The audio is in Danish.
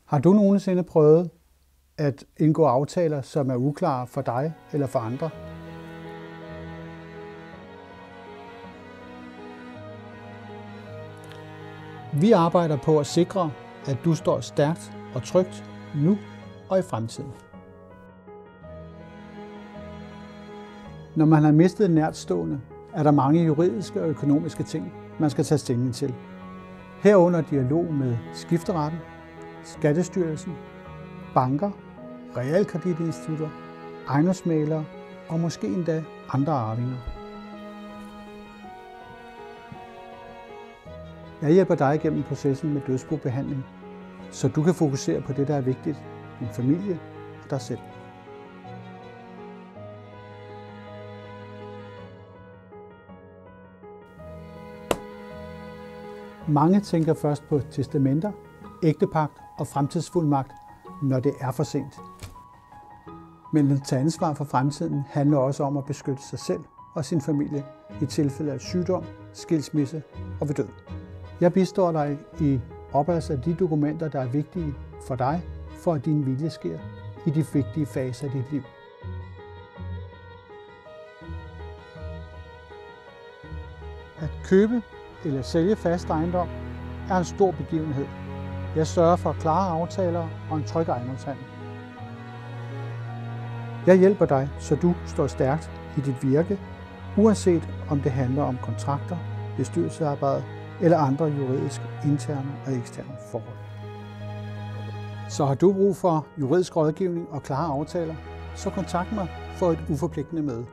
Har du nogensinde prøvet at indgå aftaler, som er uklare for dig eller for andre? Vi arbejder på at sikre, at du står stærkt og trygt nu og i fremtiden. Når man har mistet en nærtstående, er der mange juridiske og økonomiske ting, man skal tage stilling til. Herunder dialog med skifteretten, Skattestyrelsen, banker, realkreditinstitutter, ejendomsmæglere og måske endda andre arvinger. Jeg hjælper dig igennem processen med dødsbobehandling, så du kan fokusere på det, der er vigtigt, din familie og dig selv. Mange tænker først på testamenter, ægtepagt og fremtidsfuldmagt, når det er for sent. Men at tage ansvar for fremtiden handler også om at beskytte sig selv og sin familie i tilfælde af sygdom, skilsmisse og ved død. Jeg bistår dig i oprettelsen af de dokumenter, der er vigtige for dig, for at din vilje sker i de vigtige faser af dit liv. At købe eller sælge fast ejendom er en stor begivenhed. Jeg sørger for klare aftaler og en tryg ejendomshandel. Jeg hjælper dig, så du står stærkt i dit virke, uanset om det handler om kontrakter, bestyrelsesarbejde eller andre juridiske interne og eksterne forhold. Så har du brug for juridisk rådgivning og klare aftaler, så kontakt mig for et uforpligtende møde.